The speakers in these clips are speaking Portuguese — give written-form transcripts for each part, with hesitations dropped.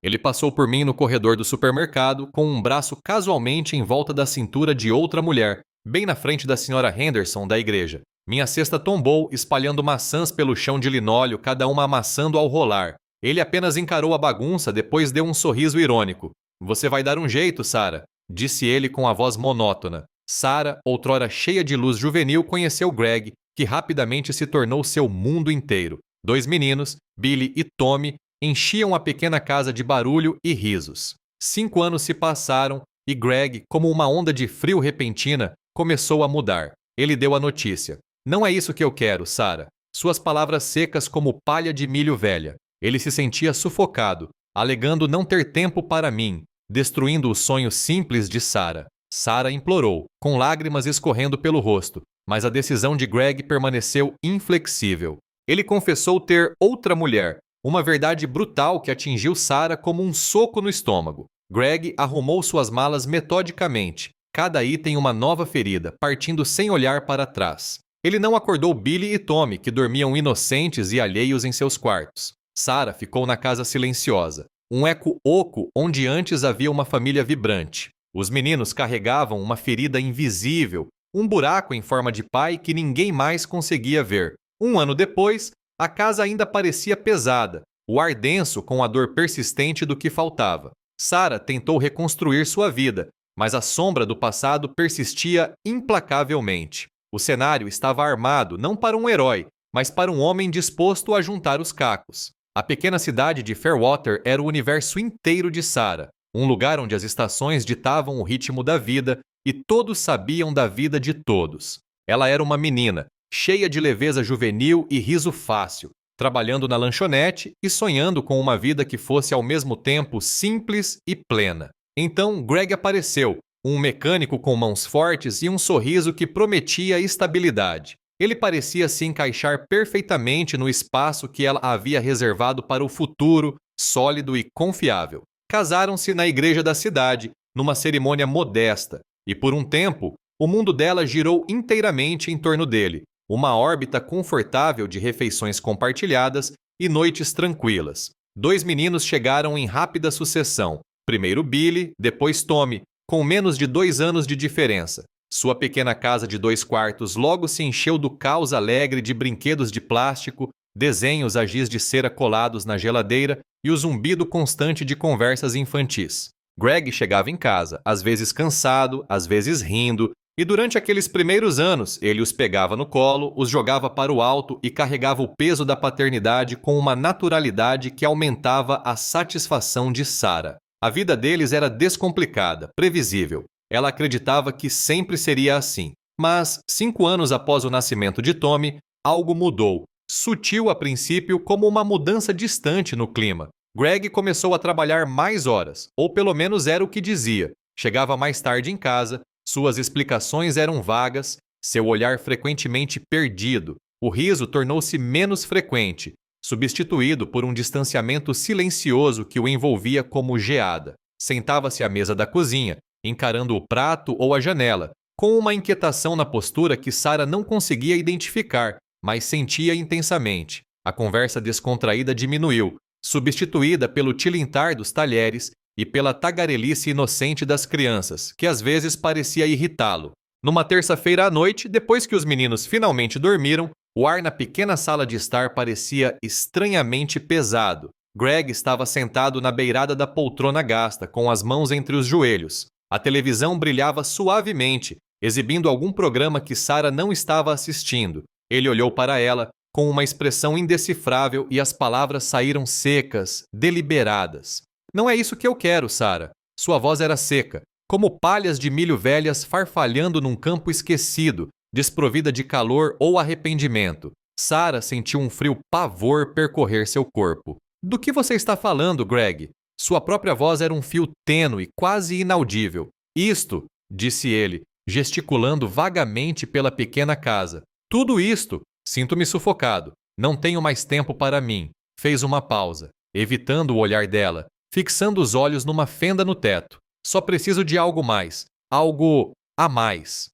Ele passou por mim no corredor do supermercado com um braço casualmente em volta da cintura de outra mulher, bem na frente da senhora Henderson da igreja. Minha cesta tombou, espalhando maçãs pelo chão de linóleo, cada uma amassando ao rolar. Ele apenas encarou a bagunça, depois deu um sorriso irônico. Você vai dar um jeito, Sarah, disse ele com a voz monótona. Sarah, outrora cheia de luz juvenil, conheceu Greg, que rapidamente se tornou seu mundo inteiro. 2 meninos, Billy e Tommy, enchiam a pequena casa de barulho e risos. 5 anos se passaram e Greg, como uma onda de frio repentina, começou a mudar. Ele deu a notícia. Não é isso que eu quero, Sarah. Suas palavras secas como palha de milho velha. Ele se sentia sufocado, alegando não ter tempo para mim, destruindo o sonho simples de Sarah. Sarah implorou, com lágrimas escorrendo pelo rosto, mas a decisão de Greg permaneceu inflexível. Ele confessou ter outra mulher, uma verdade brutal que atingiu Sarah como um soco no estômago. Greg arrumou suas malas metodicamente, cada item uma nova ferida, partindo sem olhar para trás. Ele não acordou Billy e Tommy, que dormiam inocentes e alheios em seus quartos. Sarah ficou na casa silenciosa, um eco oco onde antes havia uma família vibrante. Os meninos carregavam uma ferida invisível, um buraco em forma de pai que ninguém mais conseguia ver. 1 ano depois, a casa ainda parecia pesada, o ar denso com a dor persistente do que faltava. Sarah tentou reconstruir sua vida, mas a sombra do passado persistia implacavelmente. O cenário estava armado não para um herói, mas para um homem disposto a juntar os cacos. A pequena cidade de Fairwater era o universo inteiro de Sarah, um lugar onde as estações ditavam o ritmo da vida e todos sabiam da vida de todos. Ela era uma menina, cheia de leveza juvenil e riso fácil, trabalhando na lanchonete e sonhando com uma vida que fosse ao mesmo tempo simples e plena. Então Greg apareceu, um mecânico com mãos fortes e um sorriso que prometia estabilidade. Ele parecia se encaixar perfeitamente no espaço que ela havia reservado para o futuro, sólido e confiável. Casaram-se na igreja da cidade, numa cerimônia modesta, e por um tempo, o mundo dela girou inteiramente em torno dele, uma órbita confortável de refeições compartilhadas e noites tranquilas. 2 meninos chegaram em rápida sucessão, primeiro Billy, depois Tommy, com menos de 2 anos de diferença. Sua pequena casa de 2 quartos logo se encheu do caos alegre de brinquedos de plástico, desenhos a giz de cera colados na geladeira e o zumbido constante de conversas infantis. Greg chegava em casa, às vezes cansado, às vezes rindo, e durante aqueles primeiros anos ele os pegava no colo, os jogava para o alto e carregava o peso da paternidade com uma naturalidade que aumentava a satisfação de Sarah. A vida deles era descomplicada, previsível. Ela acreditava que sempre seria assim. Mas, 5 anos após o nascimento de Tommy, algo mudou. Sutil a princípio, como uma mudança distante no clima. Greg começou a trabalhar mais horas, ou pelo menos era o que dizia. Chegava mais tarde em casa, suas explicações eram vagas, seu olhar frequentemente perdido. O riso tornou-se menos frequente, substituído por um distanciamento silencioso que o envolvia como geada. Sentava-se à mesa da cozinha, encarando o prato ou a janela, com uma inquietação na postura que Sarah não conseguia identificar, mas sentia intensamente. A conversa descontraída diminuiu, substituída pelo tilintar dos talheres e pela tagarelice inocente das crianças, que às vezes parecia irritá-lo. Numa terça-feira à noite, depois que os meninos finalmente dormiram, o ar na pequena sala de estar parecia estranhamente pesado. Greg estava sentado na beirada da poltrona gasta, com as mãos entre os joelhos. A televisão brilhava suavemente, exibindo algum programa que Sarah não estava assistindo. Ele olhou para ela com uma expressão indecifrável e as palavras saíram secas, deliberadas. Não é isso que eu quero, Sarah. Sua voz era seca, como palhas de milho velhas farfalhando num campo esquecido, desprovida de calor ou arrependimento. Sarah sentiu um frio pavor percorrer seu corpo. Do que você está falando, Greg? Sua própria voz era um fio tênue, quase inaudível. Isto, disse ele, gesticulando vagamente pela pequena casa. Tudo isto. Sinto-me sufocado. Não tenho mais tempo para mim. Fez uma pausa, evitando o olhar dela, fixando os olhos numa fenda no teto. Só preciso de algo mais. Algo a mais.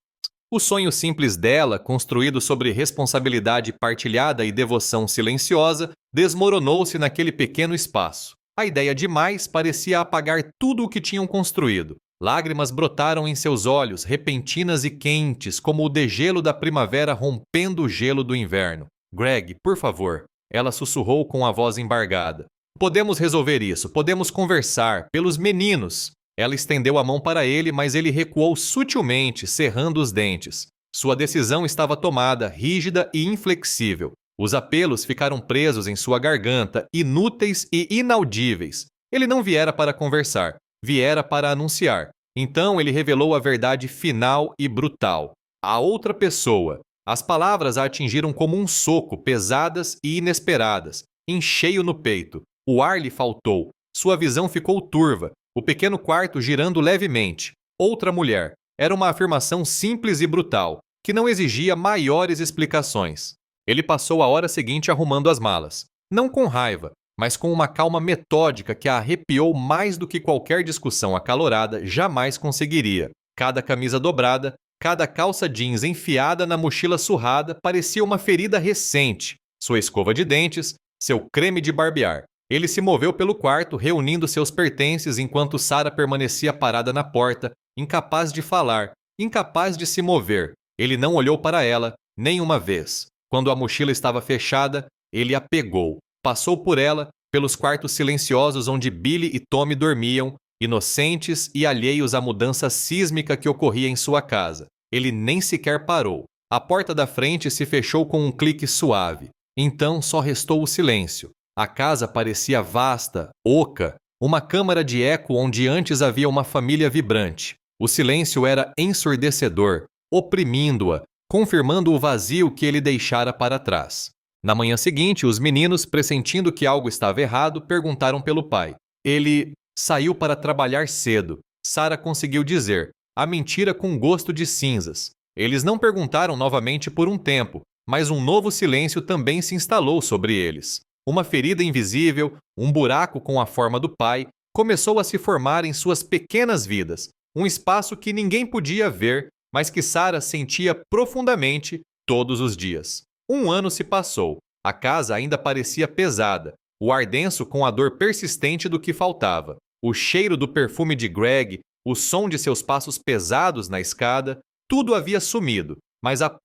O sonho simples dela, construído sobre responsabilidade partilhada e devoção silenciosa, desmoronou-se naquele pequeno espaço. A ideia de mais parecia apagar tudo o que tinham construído. Lágrimas brotaram em seus olhos, repentinas e quentes, como o degelo da primavera rompendo o gelo do inverno. Greg, por favor, ela sussurrou com a voz embargada. Podemos resolver isso, podemos conversar, pelos meninos. Ela estendeu a mão para ele, mas ele recuou sutilmente, cerrando os dentes. Sua decisão estava tomada, rígida e inflexível. Os apelos ficaram presos em sua garganta, inúteis e inaudíveis. Ele não viera para conversar, viera para anunciar. Então ele revelou a verdade final e brutal. A outra pessoa. As palavras a atingiram como um soco, pesadas e inesperadas, em cheio no peito. O ar lhe faltou. Sua visão ficou turva, o pequeno quarto girando levemente. Outra mulher. Era uma afirmação simples e brutal, que não exigia maiores explicações. Ele passou a hora seguinte arrumando as malas. Não com raiva, mas com uma calma metódica que a arrepiou mais do que qualquer discussão acalorada jamais conseguiria. Cada camisa dobrada, cada calça jeans enfiada na mochila surrada parecia uma ferida recente. Sua escova de dentes, seu creme de barbear. Ele se moveu pelo quarto, reunindo seus pertences enquanto Sarah permanecia parada na porta, incapaz de falar, incapaz de se mover. Ele não olhou para ela, nem uma vez. Quando a mochila estava fechada, ele a pegou. Passou por ela, pelos quartos silenciosos onde Billy e Tommy dormiam, inocentes e alheios à mudança sísmica que ocorria em sua casa. Ele nem sequer parou. A porta da frente se fechou com um clique suave. Então só restou o silêncio. A casa parecia vasta, oca, uma câmara de eco onde antes havia uma família vibrante. O silêncio era ensurdecedor, oprimindo-a, confirmando o vazio que ele deixara para trás. Na manhã seguinte, os meninos, pressentindo que algo estava errado, perguntaram pelo pai. Ele saiu para trabalhar cedo. Sarah conseguiu dizer, a mentira com gosto de cinzas. Eles não perguntaram novamente por um tempo, mas um novo silêncio também se instalou sobre eles. Uma ferida invisível, um buraco com a forma do pai, começou a se formar em suas pequenas vidas, um espaço que ninguém podia ver, mas que Sarah sentia profundamente todos os dias. 1 ano se passou. A casa ainda parecia pesada, o ar denso com a dor persistente do que faltava. O cheiro do perfume de Greg, o som de seus passos pesados na escada, tudo havia sumido, mas a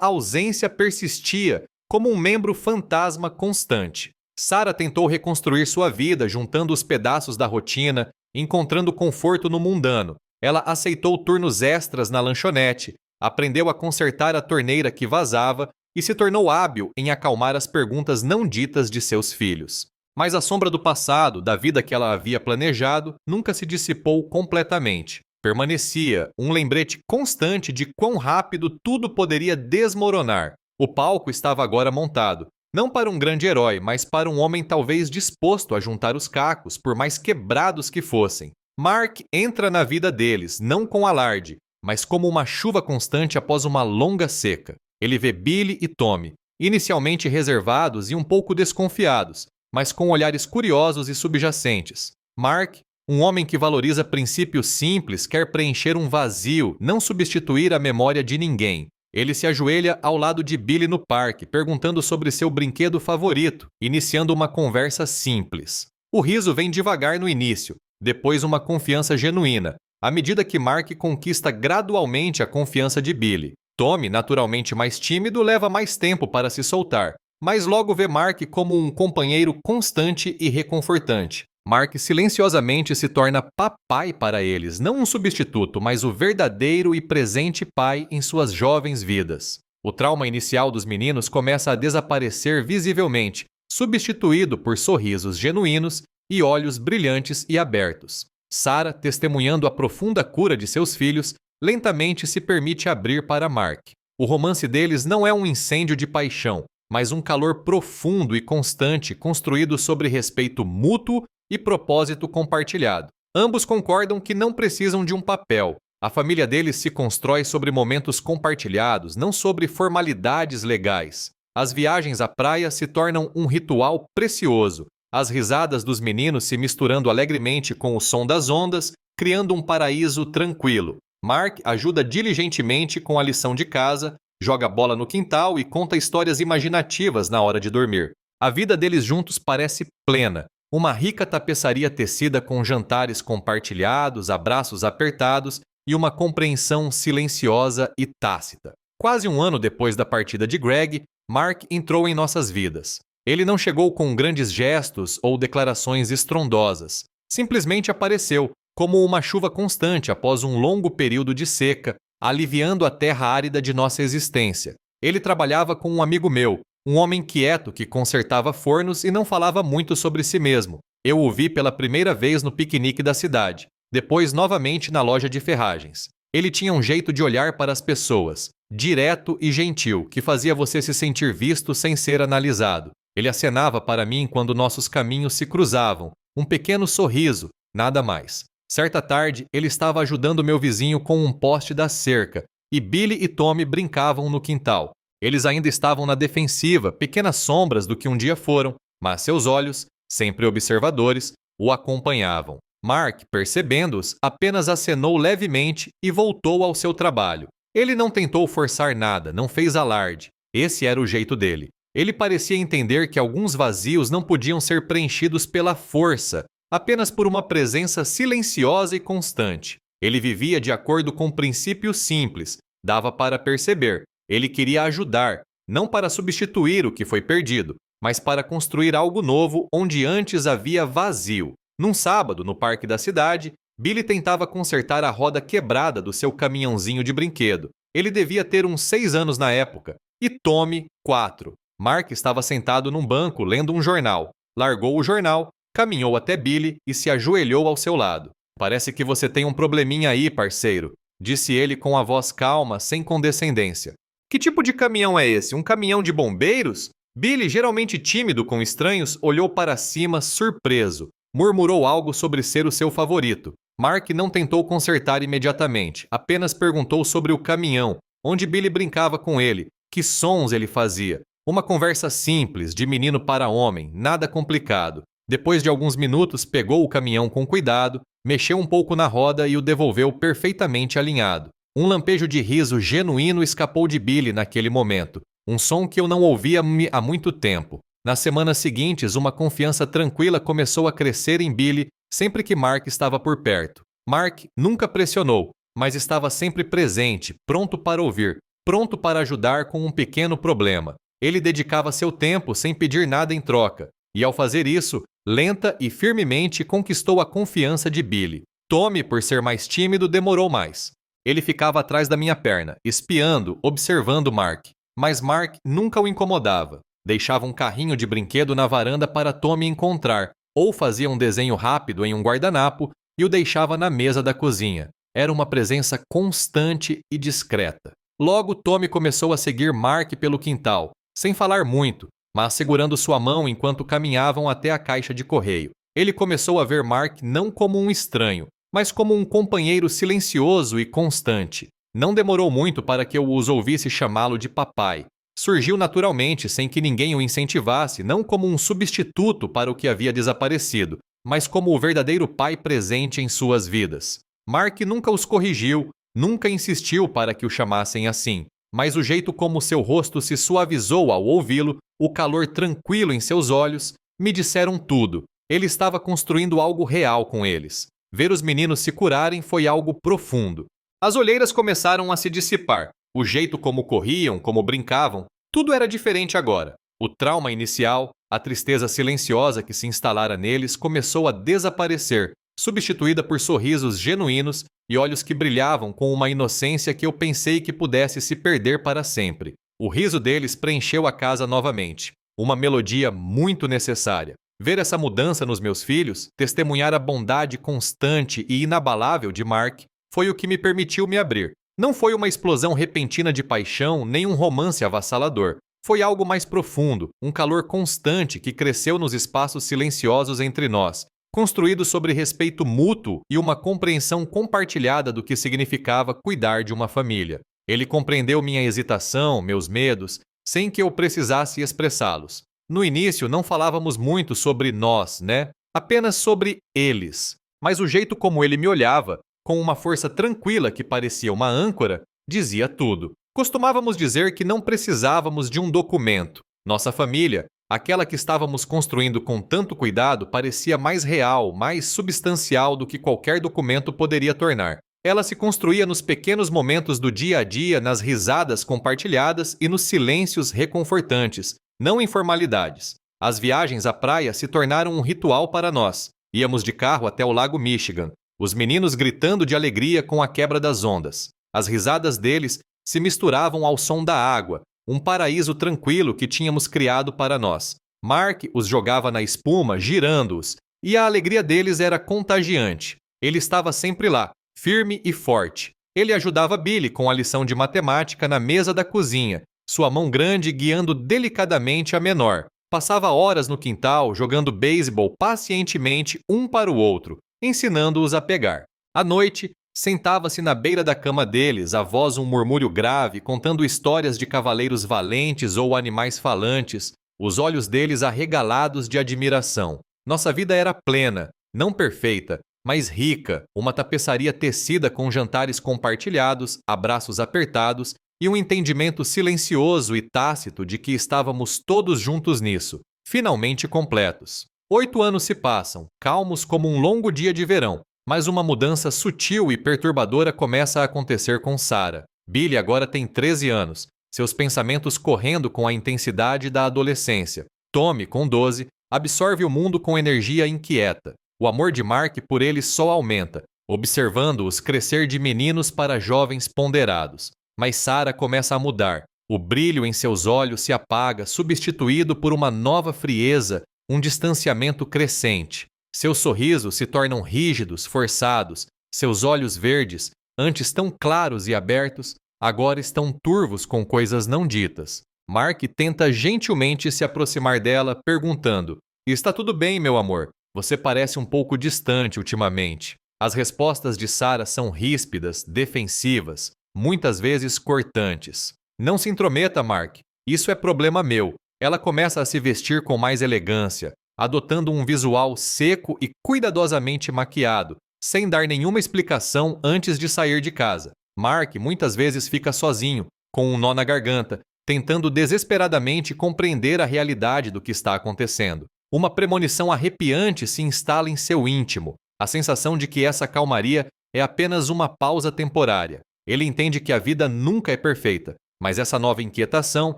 ausência persistia como um membro fantasma constante. Sarah tentou reconstruir sua vida, juntando os pedaços da rotina, encontrando conforto no mundano. Ela aceitou turnos extras na lanchonete, aprendeu a consertar a torneira que vazava e se tornou hábil em acalmar as perguntas não ditas de seus filhos. Mas a sombra do passado, da vida que ela havia planejado, nunca se dissipou completamente. Permanecia um lembrete constante de quão rápido tudo poderia desmoronar. O palco estava agora montado, não para um grande herói, mas para um homem talvez disposto a juntar os cacos, por mais quebrados que fossem. Mark entra na vida deles, não com alarde, mas como uma chuva constante após uma longa seca. Ele vê Billy e Tommy, inicialmente reservados e um pouco desconfiados, mas com olhares curiosos e subjacentes. Mark, um homem que valoriza princípios simples, quer preencher um vazio, não substituir a memória de ninguém. Ele se ajoelha ao lado de Billy no parque, perguntando sobre seu brinquedo favorito, iniciando uma conversa simples. O riso vem devagar no início, depois uma confiança genuína, à medida que Mark conquista gradualmente a confiança de Billy. Tommy, naturalmente mais tímido, leva mais tempo para se soltar, mas logo vê Mark como um companheiro constante e reconfortante. Mark silenciosamente se torna papai para eles, não um substituto, mas o verdadeiro e presente pai em suas jovens vidas. O trauma inicial dos meninos começa a desaparecer visivelmente, substituído por sorrisos genuínos e olhos brilhantes e abertos. Sarah, testemunhando a profunda cura de seus filhos, lentamente se permite abrir para Mark. O romance deles não é um incêndio de paixão, mas um calor profundo e constante construído sobre respeito mútuo e propósito compartilhado. Ambos concordam que não precisam de um papel. A família deles se constrói sobre momentos compartilhados, não sobre formalidades legais. As viagens à praia se tornam um ritual precioso, as risadas dos meninos se misturando alegremente com o som das ondas, criando um paraíso tranquilo. Mark ajuda diligentemente com a lição de casa, joga bola no quintal e conta histórias imaginativas na hora de dormir. A vida deles juntos parece plena, uma rica tapeçaria tecida com jantares compartilhados, abraços apertados e uma compreensão silenciosa e tácita. Quase um ano depois da partida de Greg, Mark entrou em nossas vidas. Ele não chegou com grandes gestos ou declarações estrondosas. Simplesmente apareceu, como uma chuva constante após um longo período de seca, aliviando a terra árida de nossa existência. Ele trabalhava com um amigo meu, um homem quieto que consertava fornos e não falava muito sobre si mesmo. Eu o vi pela primeira vez no piquenique da cidade, depois novamente na loja de ferragens. Ele tinha um jeito de olhar para as pessoas, direto e gentil, que fazia você se sentir visto sem ser analisado. Ele acenava para mim quando nossos caminhos se cruzavam, um pequeno sorriso, nada mais. Certa tarde, ele estava ajudando meu vizinho com um poste da cerca, e Billy e Tommy brincavam no quintal. Eles ainda estavam na defensiva, pequenas sombras do que um dia foram, mas seus olhos, sempre observadores, o acompanhavam. Mark, percebendo-os, apenas acenou levemente e voltou ao seu trabalho. Ele não tentou forçar nada, não fez alarde. Esse era o jeito dele. Ele parecia entender que alguns vazios não podiam ser preenchidos pela força, apenas por uma presença silenciosa e constante. Ele vivia de acordo com princípios simples, dava para perceber. Ele queria ajudar, não para substituir o que foi perdido, mas para construir algo novo onde antes havia vazio. Num sábado, no parque da cidade, Billy tentava consertar a roda quebrada do seu caminhãozinho de brinquedo. Ele devia ter uns 6 anos na época, e Tommy, 4. Mark estava sentado num banco lendo um jornal. Largou o jornal, caminhou até Billy e se ajoelhou ao seu lado. "Parece que você tem um probleminha aí, parceiro", disse ele com a voz calma, sem condescendência. "Que tipo de caminhão é esse? Um caminhão de bombeiros?" Billy, geralmente tímido com estranhos, olhou para cima, surpreso. Murmurou algo sobre ser o seu favorito. Mark não tentou consertar imediatamente, apenas perguntou sobre o caminhão, onde Billy brincava com ele, que sons ele fazia. Uma conversa simples, de menino para homem, nada complicado. Depois de alguns minutos, pegou o caminhão com cuidado, mexeu um pouco na roda e o devolveu perfeitamente alinhado. Um lampejo de riso genuíno escapou de Billy naquele momento, um som que eu não ouvia há muito tempo. Nas semanas seguintes, uma confiança tranquila começou a crescer em Billy sempre que Mark estava por perto. Mark nunca pressionou, mas estava sempre presente, pronto para ouvir, pronto para ajudar com um pequeno problema. Ele dedicava seu tempo sem pedir nada em troca, e ao fazer isso, lenta e firmemente conquistou a confiança de Billy. Tommy, por ser mais tímido, demorou mais. Ele ficava atrás da minha perna, espiando, observando Mark. Mas Mark nunca o incomodava. Deixava um carrinho de brinquedo na varanda para Tommy encontrar, ou fazia um desenho rápido em um guardanapo e o deixava na mesa da cozinha. Era uma presença constante e discreta. Logo, Tommy começou a seguir Mark pelo quintal, sem falar muito, mas segurando sua mão enquanto caminhavam até a caixa de correio. Ele começou a ver Mark não como um estranho, mas como um companheiro silencioso e constante. Não demorou muito para que eu os ouvisse chamá-lo de papai. Surgiu naturalmente, sem que ninguém o incentivasse, não como um substituto para o que havia desaparecido, mas como o verdadeiro pai presente em suas vidas. Mark nunca os corrigiu, nunca insistiu para que o chamassem assim, mas o jeito como seu rosto se suavizou ao ouvi-lo, o calor tranquilo em seus olhos, me disseram tudo. Ele estava construindo algo real com eles. Ver os meninos se curarem foi algo profundo. As olheiras começaram a se dissipar. O jeito como corriam, como brincavam, tudo era diferente agora. O trauma inicial, a tristeza silenciosa que se instalara neles começou a desaparecer, substituída por sorrisos genuínos e olhos que brilhavam com uma inocência que eu pensei que pudesse se perder para sempre. O riso deles preencheu a casa novamente. Uma melodia muito necessária. Ver essa mudança nos meus filhos, testemunhar a bondade constante e inabalável de Mark, foi o que me permitiu me abrir. Não foi uma explosão repentina de paixão, nem um romance avassalador. Foi algo mais profundo, um calor constante que cresceu nos espaços silenciosos entre nós, construído sobre respeito mútuo e uma compreensão compartilhada do que significava cuidar de uma família. Ele compreendeu minha hesitação, meus medos, sem que eu precisasse expressá-los. No início, não falávamos muito sobre nós, né? Apenas sobre eles. Mas o jeito como ele me olhava, com uma força tranquila que parecia uma âncora, dizia tudo. Costumávamos dizer que não precisávamos de um documento. Nossa família, Aquela que estávamos construindo com tanto cuidado parecia mais real, mais substancial do que qualquer documento poderia tornar. Ela se construía nos pequenos momentos do dia a dia, nas risadas compartilhadas e nos silêncios reconfortantes, não em formalidades. As viagens à praia se tornaram um ritual para nós. Íamos de carro até o Lago Michigan, os meninos gritando de alegria com a quebra das ondas. As risadas deles se misturavam ao som da água, um paraíso tranquilo que tínhamos criado para nós. Mark os jogava na espuma, girando-os, e a alegria deles era contagiante. Ele estava sempre lá, firme e forte. Ele ajudava Billy com a lição de matemática na mesa da cozinha, sua mão grande guiando delicadamente a menor. Passava horas no quintal jogando beisebol pacientemente um para o outro, ensinando-os a pegar. À noite, sentava-se na beira da cama deles, a voz um murmúrio grave, contando histórias de cavaleiros valentes ou animais falantes, os olhos deles arregalados de admiração. Nossa vida era plena, não perfeita, mas rica, uma tapeçaria tecida com jantares compartilhados, abraços apertados e um entendimento silencioso e tácito de que estávamos todos juntos nisso, finalmente completos. 8 anos se passam, calmos como um longo dia de verão, mas uma mudança sutil e perturbadora começa a acontecer com Sarah. Billy agora tem 13 anos, seus pensamentos correndo com a intensidade da adolescência. Tommy, com 12, absorve o mundo com energia inquieta. O amor de Mark por ele só aumenta, observando-os crescer de meninos para jovens ponderados. Mas Sarah começa a mudar. O brilho em seus olhos se apaga, substituído por uma nova frieza, um distanciamento crescente. Seus sorrisos se tornam rígidos, forçados. Seus olhos verdes, antes tão claros e abertos, agora estão turvos com coisas não ditas. Mark tenta gentilmente se aproximar dela, perguntando: "Está tudo bem, meu amor? Você parece um pouco distante ultimamente." As respostas de Sarah são ríspidas, defensivas, muitas vezes cortantes. "Não se intrometa, Mark. Isso é problema meu." Ela começa a se vestir com mais elegância, adotando um visual seco e cuidadosamente maquiado, sem dar nenhuma explicação antes de sair de casa. Mark muitas vezes fica sozinho, com um nó na garganta, tentando desesperadamente compreender a realidade do que está acontecendo. Uma premonição arrepiante se instala em seu íntimo, a sensação de que essa calmaria é apenas uma pausa temporária. Ele entende que a vida nunca é perfeita, mas essa nova inquietação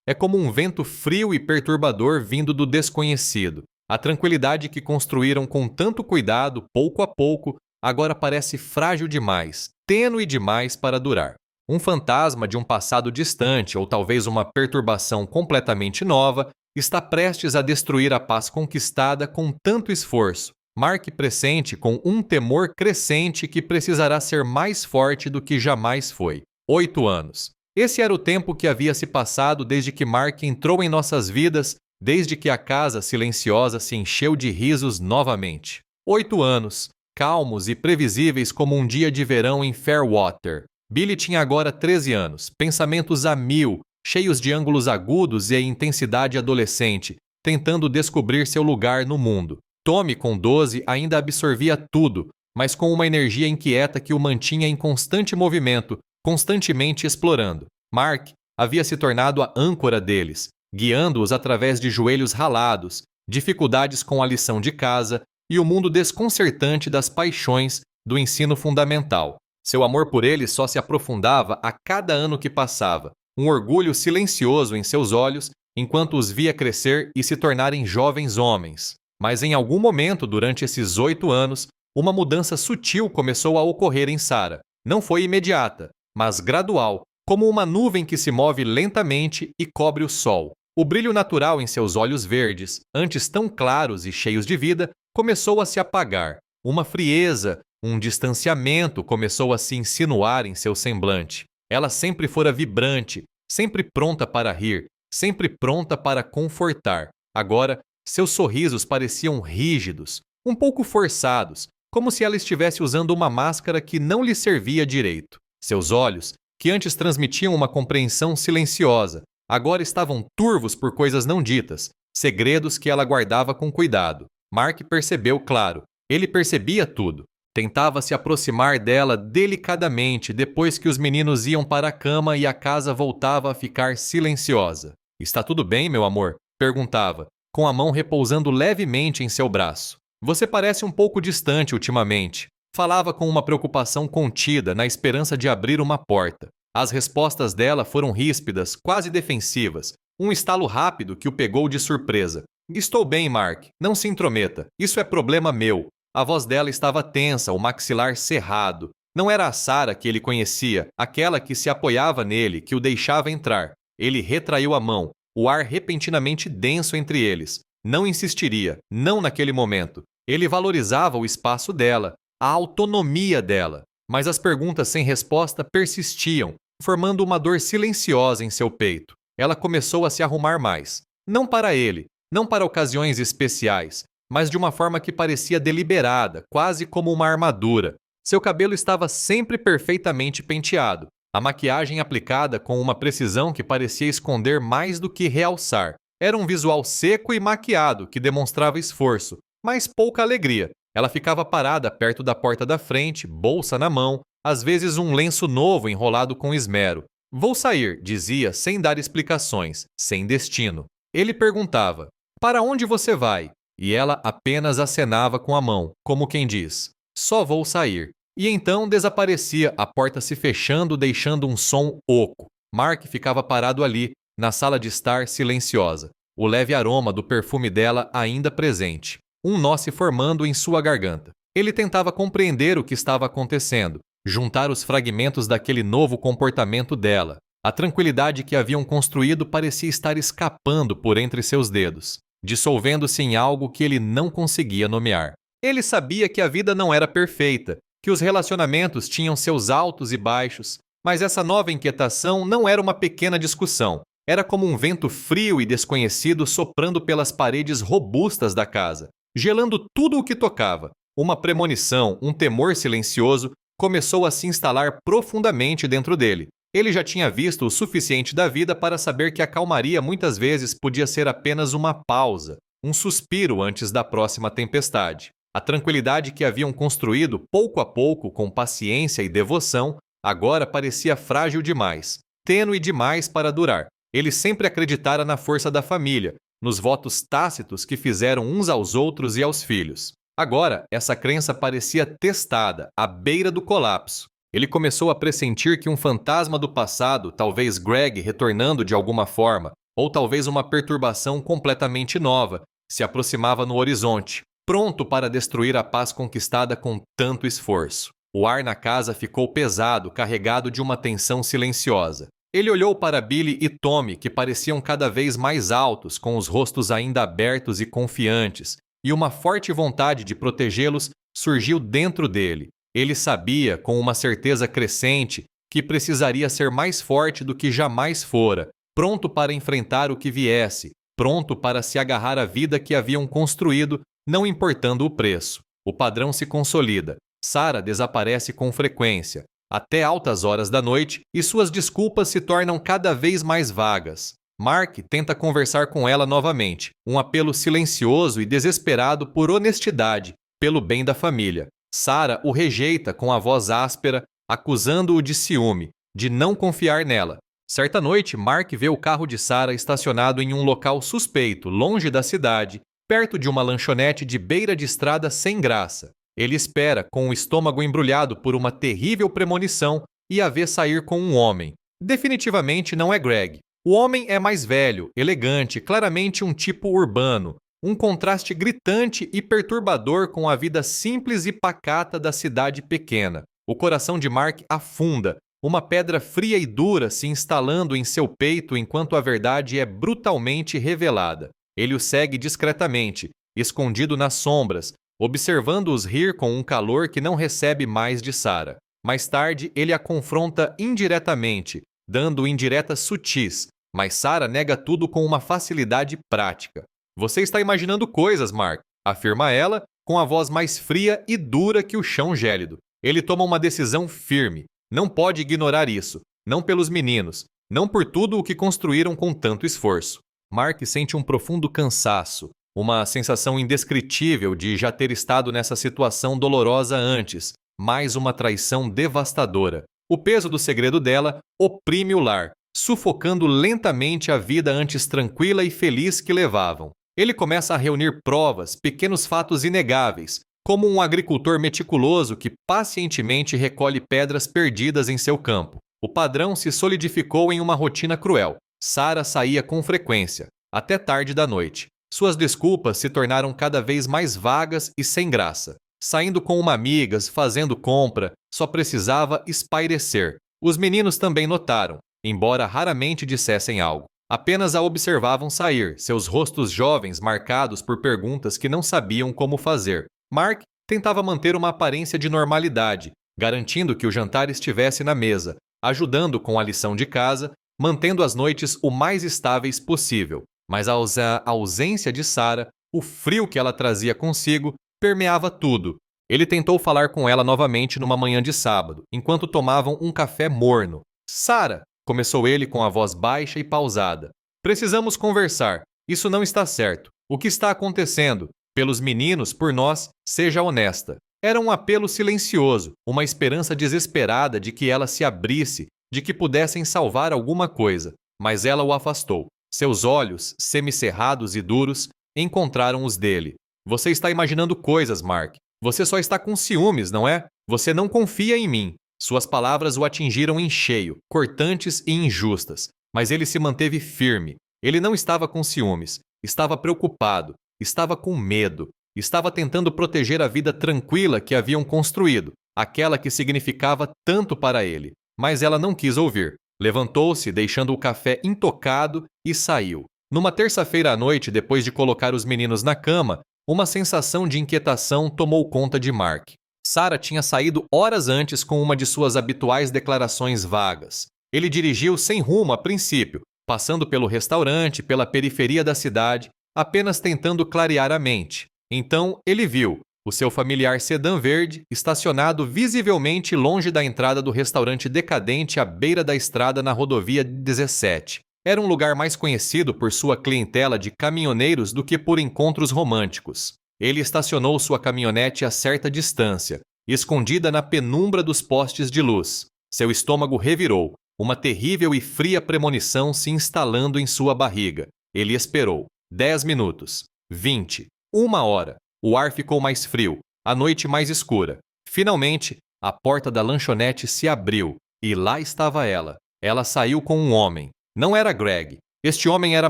é como um vento frio e perturbador vindo do desconhecido. A tranquilidade que construíram com tanto cuidado, pouco a pouco, agora parece frágil demais, tênue demais para durar. Um fantasma de um passado distante, ou talvez uma perturbação completamente nova, está prestes a destruir a paz conquistada com tanto esforço. Mark pressente com um temor crescente que precisará ser mais forte do que jamais foi. 8 anos. Esse era o tempo que havia se passado desde que Mark entrou em nossas vidas, desde que a casa silenciosa se encheu de risos novamente. 8 anos, calmos e previsíveis como um dia de verão em Fairwater. Billy tinha agora 13 anos, pensamentos a mil, cheios de ângulos agudos e a intensidade adolescente, tentando descobrir seu lugar no mundo. Tommy, com 12, ainda absorvia tudo, mas com uma energia inquieta que o mantinha em constante movimento, constantemente explorando. Mark havia se tornado a âncora deles, guiando-os através de joelhos ralados, dificuldades com a lição de casa e o mundo desconcertante das paixões do ensino fundamental. Seu amor por eles só se aprofundava a cada ano que passava, um orgulho silencioso em seus olhos enquanto os via crescer e se tornarem jovens homens. Mas em algum momento durante esses 8 anos, uma mudança sutil começou a ocorrer em Sarah. Não foi imediata, mas gradual, como uma nuvem que se move lentamente e cobre o sol. O brilho natural em seus olhos verdes, antes tão claros e cheios de vida, começou a se apagar. Uma frieza, um distanciamento começou a se insinuar em seu semblante. Ela sempre fora vibrante, sempre pronta para rir, sempre pronta para confortar. Agora, seus sorrisos pareciam rígidos, um pouco forçados, como se ela estivesse usando uma máscara que não lhe servia direito. Seus olhos, que antes transmitiam uma compreensão silenciosa, agora estavam turvos por coisas não ditas, segredos que ela guardava com cuidado. Mark percebeu, claro. Ele percebia tudo. Tentava se aproximar dela delicadamente depois que os meninos iam para a cama e a casa voltava a ficar silenciosa. "Está tudo bem, meu amor?" perguntava, com a mão repousando levemente em seu braço. Você parece um pouco distante ultimamente. Falava com uma preocupação contida, na esperança de abrir uma porta. As respostas dela foram ríspidas, quase defensivas. Um estalo rápido que o pegou de surpresa. Estou bem, Mark. Não se intrometa. Isso é problema meu. A voz dela estava tensa, o maxilar cerrado. Não era a Sarah que ele conhecia, aquela que se apoiava nele, que o deixava entrar. Ele retraiu a mão, o ar repentinamente denso entre eles. Não insistiria, não naquele momento. Ele valorizava o espaço dela, a autonomia dela. Mas as perguntas sem resposta persistiam, formando uma dor silenciosa em seu peito. Ela começou a se arrumar mais. Não para ele, não para ocasiões especiais, mas de uma forma que parecia deliberada, quase como uma armadura. Seu cabelo estava sempre perfeitamente penteado, a maquiagem aplicada com uma precisão que parecia esconder mais do que realçar. Era um visual seco e maquiado que demonstrava esforço, mas pouca alegria. Ela ficava parada perto da porta da frente, bolsa na mão, às vezes um lenço novo enrolado com esmero. Vou sair, dizia, sem dar explicações, sem destino. Ele perguntava, para onde você vai? E ela apenas acenava com a mão, como quem diz, só vou sair. E então desaparecia, a porta se fechando, deixando um som oco. Mark ficava parado ali, na sala de estar silenciosa, o leve aroma do perfume dela ainda presente, um nó se formando em sua garganta. Ele tentava compreender o que estava acontecendo, juntar os fragmentos daquele novo comportamento dela. A tranquilidade que haviam construído parecia estar escapando por entre seus dedos, dissolvendo-se em algo que ele não conseguia nomear. Ele sabia que a vida não era perfeita, que os relacionamentos tinham seus altos e baixos, mas essa nova inquietação não era uma pequena discussão. Era como um vento frio e desconhecido soprando pelas paredes robustas da casa, gelando tudo o que tocava. Uma premonição, um temor silencioso, começou a se instalar profundamente dentro dele. Ele já tinha visto o suficiente da vida para saber que a calmaria muitas vezes podia ser apenas uma pausa, um suspiro antes da próxima tempestade. A tranquilidade que haviam construído pouco a pouco com paciência e devoção, agora parecia frágil demais, tênue demais para durar. Ele sempre acreditara na força da família, nos votos tácitos que fizeram uns aos outros e aos filhos. Agora, essa crença parecia testada, à beira do colapso. Ele começou a pressentir que um fantasma do passado, talvez Greg retornando de alguma forma, ou talvez uma perturbação completamente nova, se aproximava no horizonte, pronto para destruir a paz conquistada com tanto esforço. O ar na casa ficou pesado, carregado de uma tensão silenciosa. Ele olhou para Billy e Tommy, que pareciam cada vez mais altos, com os rostos ainda abertos e confiantes, e uma forte vontade de protegê-los surgiu dentro dele. Ele sabia, com uma certeza crescente, que precisaria ser mais forte do que jamais fora, pronto para enfrentar o que viesse, pronto para se agarrar à vida que haviam construído, não importando o preço. O padrão se consolida. Sarah desaparece com frequência, até altas horas da noite, e suas desculpas se tornam cada vez mais vagas. Mark tenta conversar com ela novamente, um apelo silencioso e desesperado por honestidade, pelo bem da família. Sarah o rejeita com a voz áspera, acusando-o de ciúme, de não confiar nela. Certa noite, Mark vê o carro de Sarah estacionado em um local suspeito, longe da cidade, perto de uma lanchonete de beira de estrada sem graça. Ele espera, com o estômago embrulhado por uma terrível premonição, e a vê sair com um homem. Definitivamente não é Greg. O homem é mais velho, elegante, claramente um tipo urbano, um contraste gritante e perturbador com a vida simples e pacata da cidade pequena. O coração de Mark afunda, uma pedra fria e dura se instalando em seu peito enquanto a verdade é brutalmente revelada. Ele o segue discretamente, escondido nas sombras, observando-os rir com um calor que não recebe mais de Sarah. Mais tarde, ele a confronta indiretamente, dando indiretas sutis, mas Sarah nega tudo com uma facilidade prática. Você está imaginando coisas, Mark, afirma ela, com a voz mais fria e dura que o chão gélido. Ele toma uma decisão firme. Não pode ignorar isso. Não pelos meninos. Não por tudo o que construíram com tanto esforço. Mark sente um profundo cansaço, uma sensação indescritível de já ter estado nessa situação dolorosa antes, mais uma traição devastadora. O peso do segredo dela oprime o lar, sufocando lentamente a vida antes tranquila e feliz que levavam. Ele começa a reunir provas, pequenos fatos inegáveis, como um agricultor meticuloso que pacientemente recolhe pedras perdidas em seu campo. O padrão se solidificou em uma rotina cruel. Sarah saía com frequência, até tarde da noite. Suas desculpas se tornaram cada vez mais vagas e sem graça. Saindo com uma amiga, fazendo compra, só precisava espairecer. Os meninos também notaram, embora raramente dissessem algo. Apenas a observavam sair, seus rostos jovens marcados por perguntas que não sabiam como fazer. Mark tentava manter uma aparência de normalidade, garantindo que o jantar estivesse na mesa, ajudando com a lição de casa, mantendo as noites o mais estáveis possível. Mas a ausência de Sarah, o frio que ela trazia consigo, permeava tudo. Ele tentou falar com ela novamente numa manhã de sábado, enquanto tomavam um café morno. Sarah, começou ele com a voz baixa e pausada. Precisamos conversar. Isso não está certo. O que está acontecendo? Pelos meninos, por nós, seja honesta. Era um apelo silencioso, uma esperança desesperada de que ela se abrisse, de que pudessem salvar alguma coisa. Mas ela o afastou. Seus olhos, semicerrados e duros, encontraram os dele. Você está imaginando coisas, Mark. Você só está com ciúmes, não é? Você não confia em mim. Suas palavras o atingiram em cheio, cortantes e injustas. Mas ele se manteve firme. Ele não estava com ciúmes. Estava preocupado. Estava com medo. Estava tentando proteger a vida tranquila que haviam construído, aquela que significava tanto para ele. Mas ela não quis ouvir. Levantou-se, deixando o café intocado, e saiu. Numa terça-feira à noite, depois de colocar os meninos na cama, uma sensação de inquietação tomou conta de Mark. Sarah tinha saído horas antes com uma de suas habituais declarações vagas. Ele dirigiu sem rumo a princípio, passando pelo restaurante, pela periferia da cidade, apenas tentando clarear a mente. Então, ele viu o seu familiar sedã verde estacionado visivelmente longe da entrada do restaurante decadente à beira da estrada na rodovia 17. Era um lugar mais conhecido por sua clientela de caminhoneiros do que por encontros românticos. Ele estacionou sua caminhonete a certa distância, escondida na penumbra dos postes de luz. Seu estômago revirou, uma terrível e fria premonição se instalando em sua barriga. Ele esperou. 10 minutos. 20. 1 hora. O ar ficou mais frio, a noite mais escura. Finalmente, a porta da lanchonete se abriu, e lá estava ela. Ela saiu com um homem. Não era Greg. Este homem era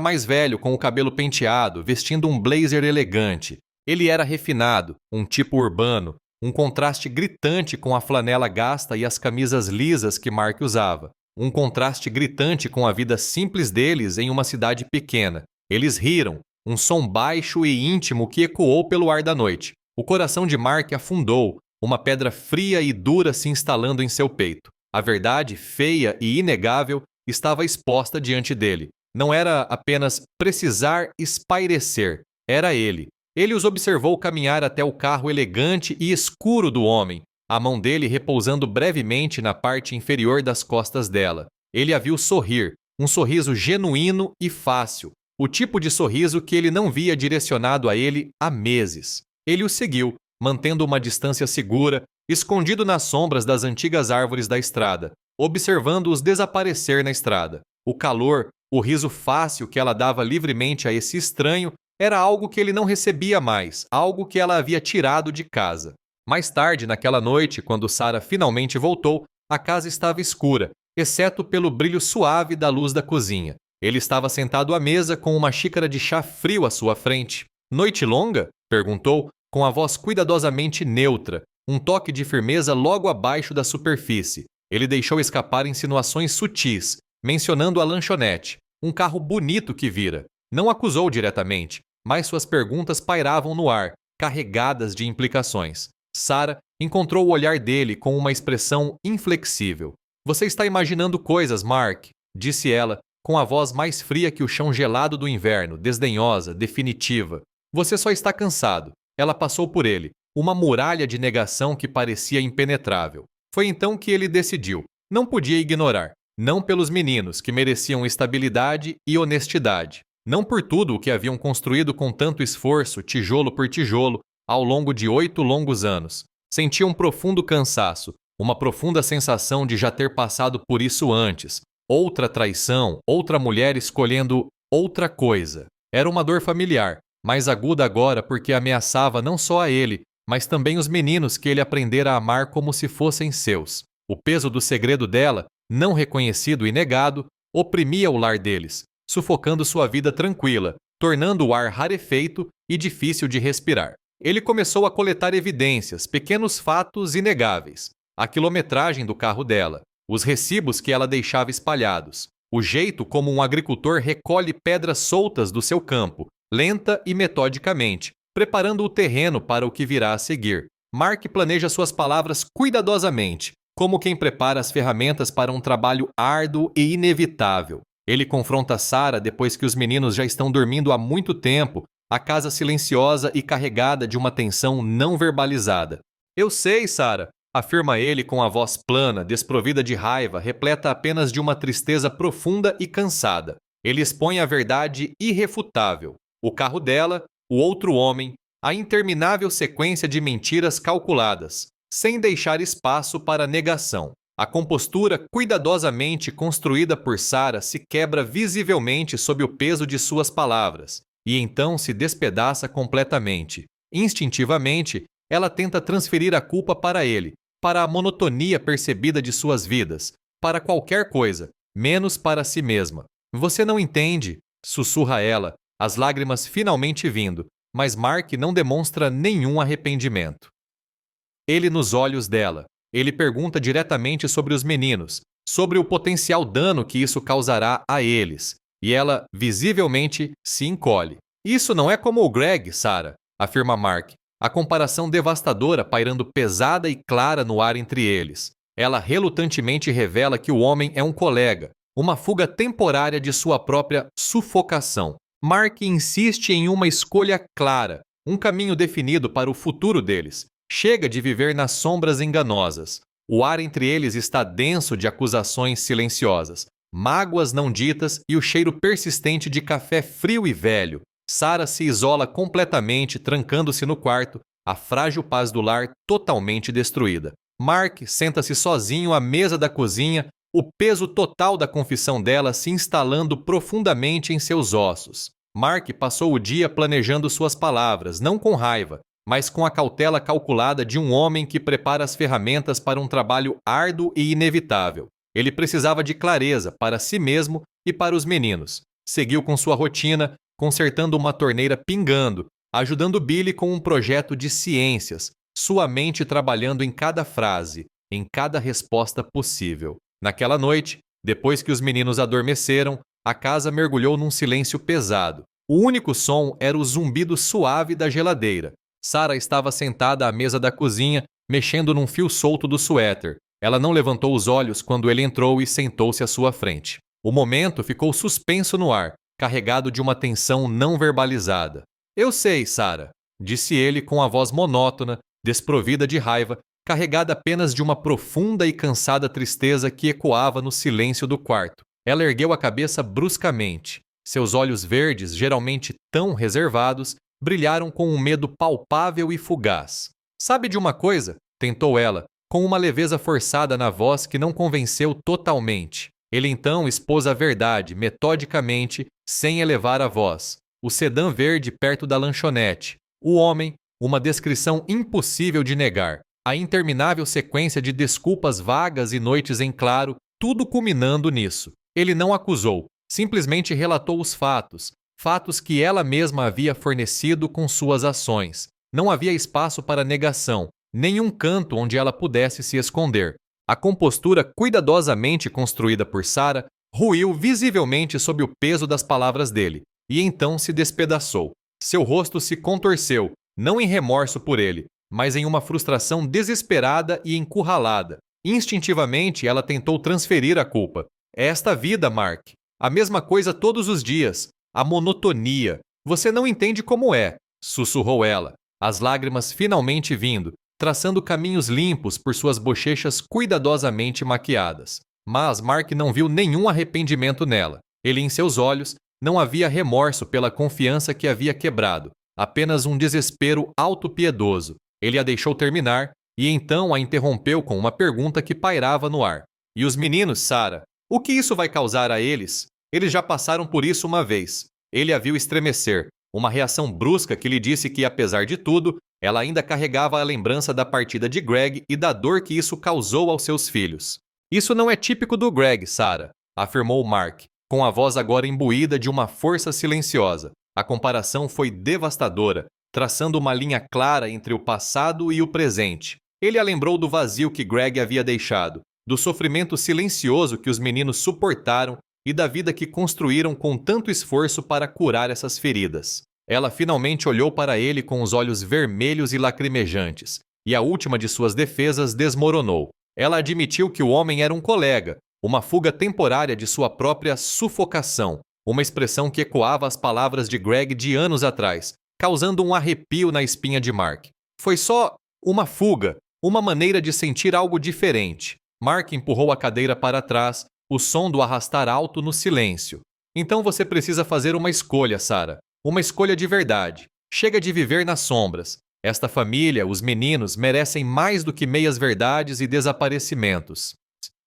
mais velho, com o cabelo penteado, vestindo um blazer elegante. Ele era refinado, um tipo urbano, um contraste gritante com a flanela gasta e as camisas lisas que Mark usava. Um contraste gritante com a vida simples deles em uma cidade pequena. Eles riram, um som baixo e íntimo que ecoou pelo ar da noite. O coração de Mark afundou, uma pedra fria e dura se instalando em seu peito. A verdade, feia e inegável, estava exposta diante dele. Não era apenas precisar espairecer, era ele. Ele os observou caminhar até o carro elegante e escuro do homem, a mão dele repousando brevemente na parte inferior das costas dela. Ele a viu sorrir, um sorriso genuíno e fácil, o tipo de sorriso que ele não via direcionado a ele há meses. Ele o seguiu, mantendo uma distância segura, escondido nas sombras das antigas árvores da estrada, observando-os desaparecer na estrada. O calor, o riso fácil que ela dava livremente a esse estranho, era algo que ele não recebia mais, algo que ela havia tirado de casa. Mais tarde, naquela noite, quando Sarah finalmente voltou, a casa estava escura, exceto pelo brilho suave da luz da cozinha. Ele estava sentado à mesa com uma xícara de chá frio à sua frente. Noite longa? Perguntou, com a voz cuidadosamente neutra, um toque de firmeza logo abaixo da superfície. Ele deixou escapar insinuações sutis, mencionando a lanchonete, um carro bonito que vira. Não acusou diretamente, mas suas perguntas pairavam no ar, carregadas de implicações. Sarah encontrou o olhar dele com uma expressão inflexível. Você está imaginando coisas, Mark, disse ela, com a voz mais fria que o chão gelado do inverno, desdenhosa, definitiva. Você só está cansado. Ela passou por ele, uma muralha de negação que parecia impenetrável. Foi então que ele decidiu. Não podia ignorar. Não pelos meninos, que mereciam estabilidade e honestidade. Não por tudo o que haviam construído com tanto esforço, tijolo por tijolo, ao longo de 8 longos anos. Sentia um profundo cansaço, uma profunda sensação de já ter passado por isso antes. Outra traição, outra mulher escolhendo outra coisa. Era uma dor familiar, mais aguda agora porque ameaçava não só a ele, mas também os meninos que ele aprendera a amar como se fossem seus. O peso do segredo dela, não reconhecido e negado, oprimia o lar deles, sufocando sua vida tranquila, tornando o ar rarefeito e difícil de respirar. Ele começou a coletar evidências, pequenos fatos inegáveis. A quilometragem do carro dela, os recibos que ela deixava espalhados, o jeito como um agricultor recolhe pedras soltas do seu campo, lenta e metodicamente, preparando o terreno para o que virá a seguir. Mark planeja suas palavras cuidadosamente, como quem prepara as ferramentas para um trabalho árduo e inevitável. Ele confronta Sarah depois que os meninos já estão dormindo há muito tempo, a casa silenciosa e carregada de uma tensão não verbalizada. Eu sei, Sarah, afirma ele com a voz plana, desprovida de raiva, repleta apenas de uma tristeza profunda e cansada. Ele expõe a verdade irrefutável. O carro dela, o outro homem, a interminável sequência de mentiras calculadas, sem deixar espaço para negação. A compostura cuidadosamente construída por Sarah se quebra visivelmente sob o peso de suas palavras, e então se despedaça completamente. Instintivamente, ela tenta transferir a culpa para ele, para a monotonia percebida de suas vidas, para qualquer coisa, menos para si mesma. Você não entende, sussurra ela, as lágrimas finalmente vindo, mas Mark não demonstra nenhum arrependimento. Ele nos olhos dela. Ele pergunta diretamente sobre os meninos, sobre o potencial dano que isso causará a eles, e ela, visivelmente, se encolhe. Isso não é como o Greg, Sarah, afirma Mark, a comparação devastadora pairando pesada e clara no ar entre eles. Ela relutantemente revela que o homem é um colega, uma fuga temporária de sua própria sufocação. Mark insiste em uma escolha clara, um caminho definido para o futuro deles. Chega de viver nas sombras enganosas. O ar entre eles está denso de acusações silenciosas, mágoas não ditas e o cheiro persistente de café frio e velho. Sarah se isola completamente, trancando-se no quarto, a frágil paz do lar totalmente destruída. Mark senta-se sozinho à mesa da cozinha, o peso total da confissão dela se instalando profundamente em seus ossos. Mark passou o dia planejando suas palavras, não com raiva, mas com a cautela calculada de um homem que prepara as ferramentas para um trabalho árduo e inevitável. Ele precisava de clareza para si mesmo e para os meninos. Seguiu com sua rotina, consertando uma torneira pingando, ajudando Billy com um projeto de ciências, sua mente trabalhando em cada frase, em cada resposta possível. Naquela noite, depois que os meninos adormeceram, a casa mergulhou num silêncio pesado. O único som era o zumbido suave da geladeira. Sarah estava sentada à mesa da cozinha, mexendo num fio solto do suéter. Ela não levantou os olhos quando ele entrou e sentou-se à sua frente. O momento ficou suspenso no ar, carregado de uma tensão não verbalizada. Eu sei, Sarah, disse ele com a voz monótona, desprovida de raiva, carregada apenas de uma profunda e cansada tristeza que ecoava no silêncio do quarto. Ela ergueu a cabeça bruscamente. Seus olhos verdes, geralmente tão reservados, brilharam com um medo palpável e fugaz. Sabe de uma coisa? Tentou ela, com uma leveza forçada na voz que não convenceu totalmente. Ele então expôs a verdade, metodicamente, sem elevar a voz. O sedã verde perto da lanchonete. O homem, uma descrição impossível de negar. A interminável sequência de desculpas vagas e noites em claro, tudo culminando nisso. Ele não acusou, simplesmente relatou os fatos. Fatos que ela mesma havia fornecido com suas ações. Não havia espaço para negação, nenhum canto onde ela pudesse se esconder. A compostura cuidadosamente construída por Sarah ruiu visivelmente sob o peso das palavras dele, e então se despedaçou. Seu rosto se contorceu, não em remorso por ele, mas em uma frustração desesperada e encurralada. Instintivamente, ela tentou transferir a culpa. É esta vida, Mark. A mesma coisa todos os dias. A monotonia. Você não entende como é, sussurrou ela, as lágrimas finalmente vindo, traçando caminhos limpos por suas bochechas cuidadosamente maquiadas. Mas Mark não viu nenhum arrependimento nela. Ele, em seus olhos, não havia remorso pela confiança que havia quebrado, apenas um desespero autopiedoso. Ele a deixou terminar e então a interrompeu com uma pergunta que pairava no ar. E os meninos, Sarah? O que isso vai causar a eles? Eles já passaram por isso uma vez. Ele a viu estremecer. Uma reação brusca que lhe disse que, apesar de tudo, ela ainda carregava a lembrança da partida de Greg e da dor que isso causou aos seus filhos. Isso não é típico do Greg, Sarah, afirmou Mark, com a voz agora imbuída de uma força silenciosa. A comparação foi devastadora, traçando uma linha clara entre o passado e o presente. Ele a lembrou do vazio que Greg havia deixado, do sofrimento silencioso que os meninos suportaram e da vida que construíram com tanto esforço para curar essas feridas. Ela finalmente olhou para ele com os olhos vermelhos e lacrimejantes, e a última de suas defesas desmoronou. Ela admitiu que o homem era um colega, uma fuga temporária de sua própria sufocação, uma expressão que ecoava as palavras de Greg de anos atrás, causando um arrepio na espinha de Mark. Foi só uma fuga, uma maneira de sentir algo diferente. Mark empurrou a cadeira para trás, o som do arrastar alto no silêncio. Então você precisa fazer uma escolha, Sarah. Uma escolha de verdade. Chega de viver nas sombras. Esta família, os meninos, merecem mais do que meias verdades e desaparecimentos.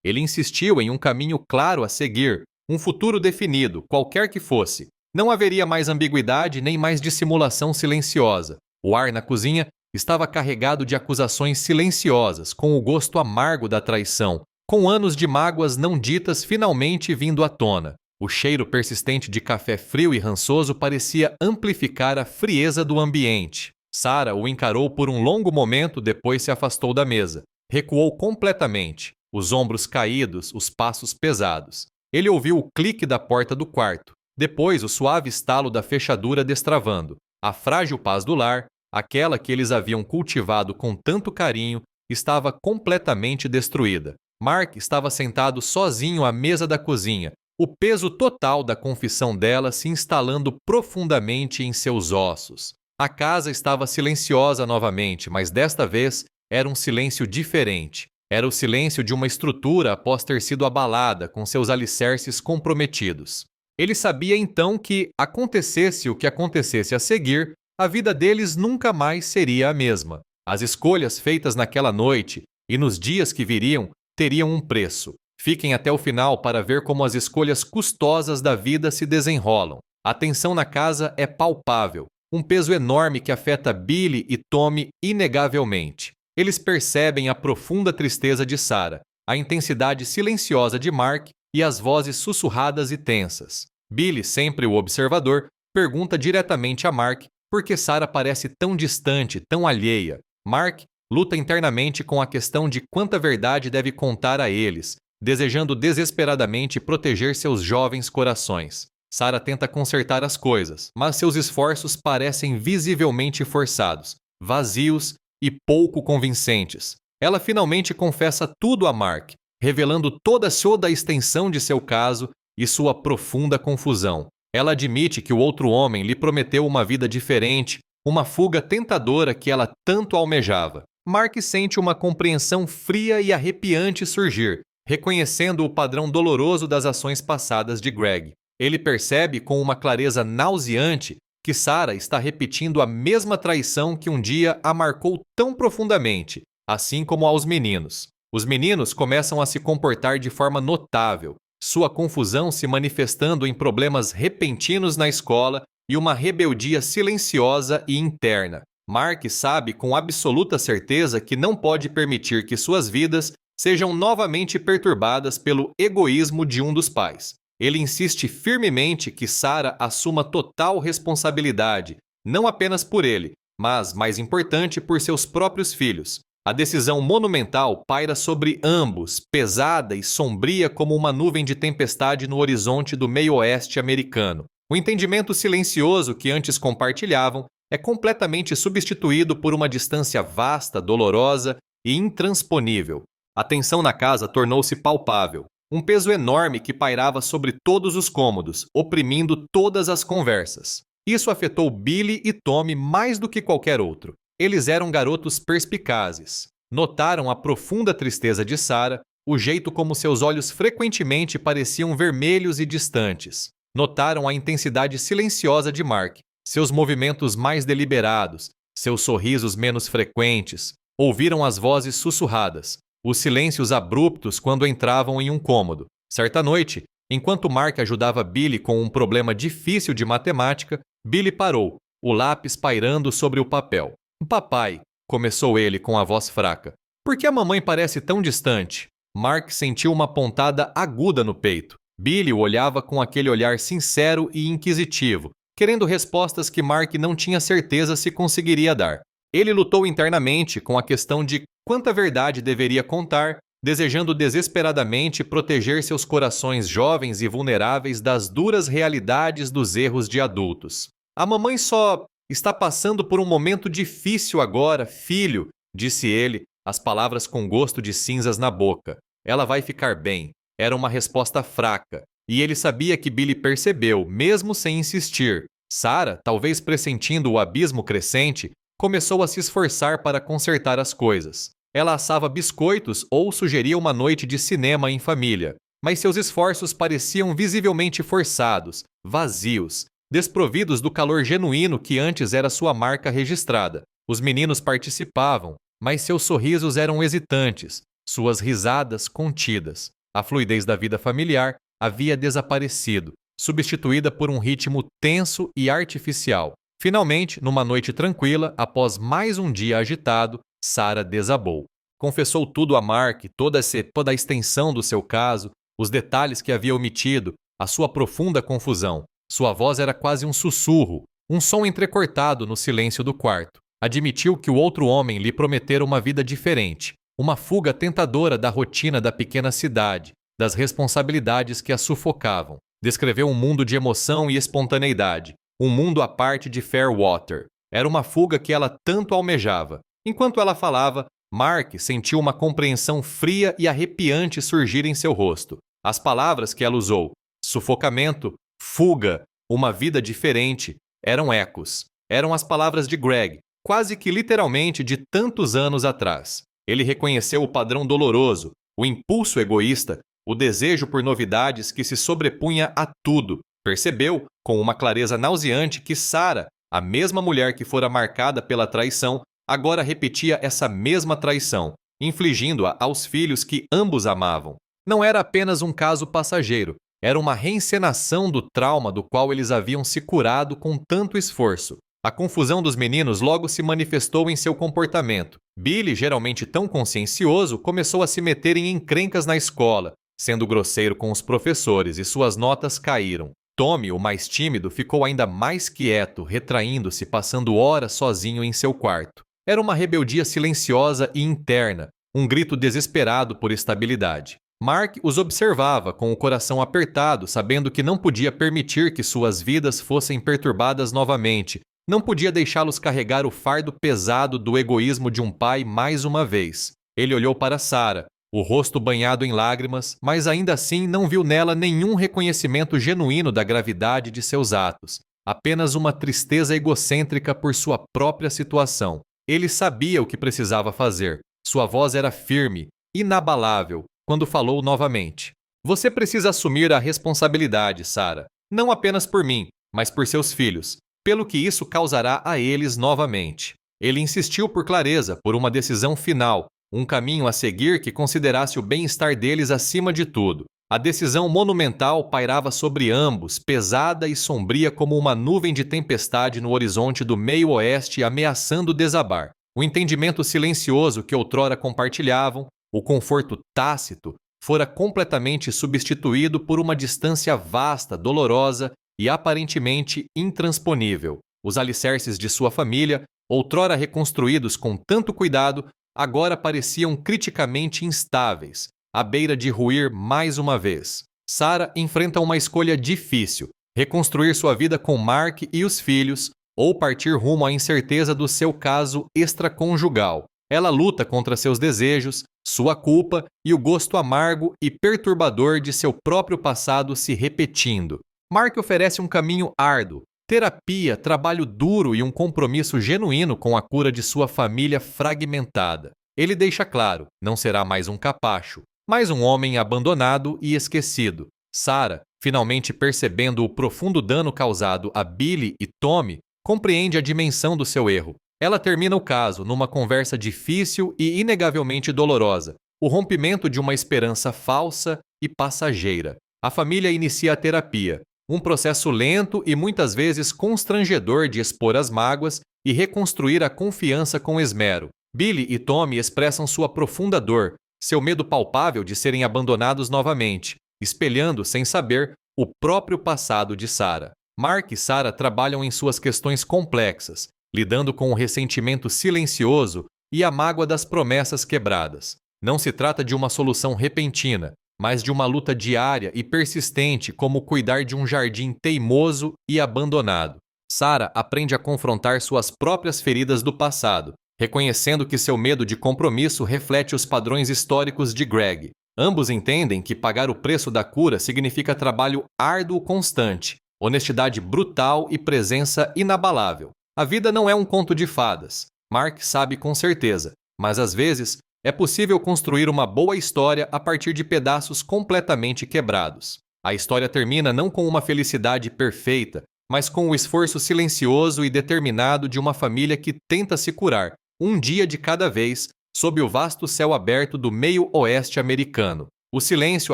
Ele insistiu em um caminho claro a seguir, um futuro definido, qualquer que fosse. Não haveria mais ambiguidade nem mais dissimulação silenciosa. O ar na cozinha estava carregado de acusações silenciosas, com o gosto amargo da traição, com anos de mágoas não ditas finalmente vindo à tona. O cheiro persistente de café frio e rançoso parecia amplificar a frieza do ambiente. Sarah o encarou por um longo momento, depois se afastou da mesa. Recuou completamente, os ombros caídos, os passos pesados. Ele ouviu o clique da porta do quarto, depois o suave estalo da fechadura destravando. A frágil paz do lar, aquela que eles haviam cultivado com tanto carinho, estava completamente destruída. Mark estava sentado sozinho à mesa da cozinha, o peso total da confissão dela se instalando profundamente em seus ossos. A casa estava silenciosa novamente, mas desta vez era um silêncio diferente. Era o silêncio de uma estrutura após ter sido abalada, com seus alicerces comprometidos. Ele sabia então que, acontecesse o que acontecesse a seguir, a vida deles nunca mais seria a mesma. As escolhas feitas naquela noite e nos dias que viriam teriam um preço. Fiquem até o final para ver como as escolhas custosas da vida se desenrolam. A tensão na casa é palpável, um peso enorme que afeta Billy e Tommy inegavelmente. Eles percebem a profunda tristeza de Sarah, a intensidade silenciosa de Mark e as vozes sussurradas e tensas. Billy, sempre o observador, pergunta diretamente a Mark por que Sarah parece tão distante, tão alheia. Mark luta internamente com a questão de quanta verdade deve contar a eles, desejando desesperadamente proteger seus jovens corações. Sarah tenta consertar as coisas, mas seus esforços parecem visivelmente forçados, vazios e pouco convincentes. Ela finalmente confessa tudo a Mark, revelando toda a extensão de seu caso e sua profunda confusão. Ela admite que o outro homem lhe prometeu uma vida diferente, uma fuga tentadora que ela tanto almejava. Mark sente uma compreensão fria e arrepiante surgir, reconhecendo o padrão doloroso das ações passadas de Greg. Ele percebe com uma clareza nauseante que Sarah está repetindo a mesma traição que um dia a marcou tão profundamente, assim como aos meninos. Os meninos começam a se comportar de forma notável, sua confusão se manifestando em problemas repentinos na escola e uma rebeldia silenciosa e interna. Mark sabe com absoluta certeza que não pode permitir que suas vidas sejam novamente perturbadas pelo egoísmo de um dos pais. Ele insiste firmemente que Sarah assuma total responsabilidade, não apenas por ele, mas, mais importante, por seus próprios filhos. A decisão monumental paira sobre ambos, pesada e sombria como uma nuvem de tempestade no horizonte do meio-oeste americano. O entendimento silencioso que antes compartilhavam é completamente substituído por uma distância vasta, dolorosa e intransponível. A tensão na casa tornou-se palpável. Um peso enorme que pairava sobre todos os cômodos, oprimindo todas as conversas. Isso afetou Billy e Tommy mais do que qualquer outro. Eles eram garotos perspicazes. Notaram a profunda tristeza de Sarah, o jeito como seus olhos frequentemente pareciam vermelhos e distantes. Notaram a intensidade silenciosa de Mark, seus movimentos mais deliberados, seus sorrisos menos frequentes. Ouviram as vozes sussurradas, os silêncios abruptos quando entravam em um cômodo. Certa noite, enquanto Mark ajudava Billy com um problema difícil de matemática, Billy parou, o lápis pairando sobre o papel. Papai, começou ele com a voz fraca. Por que a mamãe parece tão distante? Mark sentiu uma pontada aguda no peito. Billy o olhava com aquele olhar sincero e inquisitivo, querendo respostas que Mark não tinha certeza se conseguiria dar. Ele lutou internamente com a questão de quanta verdade deveria contar, desejando desesperadamente proteger seus corações jovens e vulneráveis das duras realidades dos erros de adultos. A mamãe só está passando por um momento difícil agora, filho, disse ele, as palavras com gosto de cinzas na boca. Ela vai ficar bem. Era uma resposta fraca, e ele sabia que Billy percebeu, mesmo sem insistir. Sarah, talvez pressentindo o abismo crescente, começou a se esforçar para consertar as coisas. Ela assava biscoitos ou sugeria uma noite de cinema em família, mas seus esforços pareciam visivelmente forçados, vazios, desprovidos do calor genuíno que antes era sua marca registrada. Os meninos participavam, mas seus sorrisos eram hesitantes, suas risadas contidas. A fluidez da vida familiar havia desaparecido, substituída por um ritmo tenso e artificial. Finalmente, numa noite tranquila, após mais um dia agitado, Sarah desabou. Confessou tudo a Mark, toda a extensão do seu caso, os detalhes que havia omitido, a sua profunda confusão. Sua voz era quase um sussurro, um som entrecortado no silêncio do quarto. Admitiu que o outro homem lhe prometera uma vida diferente, uma fuga tentadora da rotina da pequena cidade, das responsabilidades que a sufocavam. Descreveu um mundo de emoção e espontaneidade, um mundo à parte de Fairwater. Era uma fuga que ela tanto almejava. Enquanto ela falava, Mark sentiu uma compreensão fria e arrepiante surgir em seu rosto. As palavras que ela usou, sufocamento, fuga, uma vida diferente, eram ecos. Eram as palavras de Greg, quase que literalmente de tantos anos atrás. Ele reconheceu o padrão doloroso, o impulso egoísta, o desejo por novidades que se sobrepunha a tudo. Percebeu, com uma clareza nauseante, que Sarah, a mesma mulher que fora marcada pela traição, agora repetia essa mesma traição, infligindo-a aos filhos que ambos amavam. Não era apenas um caso passageiro, era uma reencenação do trauma do qual eles haviam se curado com tanto esforço. A confusão dos meninos logo se manifestou em seu comportamento. Billy, geralmente tão consciencioso, começou a se meter em encrencas na escola, sendo grosseiro com os professores, e suas notas caíram. Tommy, o mais tímido, ficou ainda mais quieto, retraindo-se, passando horas sozinho em seu quarto. Era uma rebeldia silenciosa e interna, um grito desesperado por estabilidade. Mark os observava com o coração apertado, sabendo que não podia permitir que suas vidas fossem perturbadas novamente. Não podia deixá-los carregar o fardo pesado do egoísmo de um pai mais uma vez. Ele olhou para Sarah, o rosto banhado em lágrimas, mas ainda assim não viu nela nenhum reconhecimento genuíno da gravidade de seus atos, apenas uma tristeza egocêntrica por sua própria situação. Ele sabia o que precisava fazer. Sua voz era firme, inabalável, quando falou novamente. Você precisa assumir a responsabilidade, Sarah, não apenas por mim, mas por seus filhos, pelo que isso causará a eles novamente. Ele insistiu por clareza, por uma decisão final, um caminho a seguir que considerasse o bem-estar deles acima de tudo. A decisão monumental pairava sobre ambos, pesada e sombria como uma nuvem de tempestade no horizonte do meio-oeste ameaçando desabar. O entendimento silencioso que outrora compartilhavam, o conforto tácito, fora completamente substituído por uma distância vasta, dolorosa e aparentemente intransponível. Os alicerces de sua família, outrora reconstruídos com tanto cuidado, agora pareciam criticamente instáveis, à beira de ruir mais uma vez. Sarah enfrenta uma escolha difícil: reconstruir sua vida com Mark e os filhos, ou partir rumo à incerteza do seu caso extraconjugal. Ela luta contra seus desejos, sua culpa e o gosto amargo e perturbador de seu próprio passado se repetindo. Mark oferece um caminho árduo, terapia, trabalho duro e um compromisso genuíno com a cura de sua família fragmentada. Ele deixa claro, não será mais um capacho, mas um homem abandonado e esquecido. Sarah, finalmente percebendo o profundo dano causado a Billy e Tommy, compreende a dimensão do seu erro. Ela termina o caso numa conversa difícil e inegavelmente dolorosa, o rompimento de uma esperança falsa e passageira. A família inicia a terapia. Um processo lento e muitas vezes constrangedor de expor as mágoas e reconstruir a confiança com esmero. Billy e Tommy expressam sua profunda dor, seu medo palpável de serem abandonados novamente, espelhando, sem saber, o próprio passado de Sarah. Mark e Sarah trabalham em suas questões complexas, lidando com o ressentimento silencioso e a mágoa das promessas quebradas. Não se trata de uma solução repentina, mas de uma luta diária e persistente, como cuidar de um jardim teimoso e abandonado. Sarah aprende a confrontar suas próprias feridas do passado, reconhecendo que seu medo de compromisso reflete os padrões históricos de Greg. Ambos entendem que pagar o preço da cura significa trabalho árduo constante, honestidade brutal e presença inabalável. A vida não é um conto de fadas. Mark sabe com certeza, mas às vezes é possível construir uma boa história a partir de pedaços completamente quebrados. A história termina não com uma felicidade perfeita, mas com o esforço silencioso e determinado de uma família que tenta se curar, um dia de cada vez, sob o vasto céu aberto do meio-oeste americano. O silêncio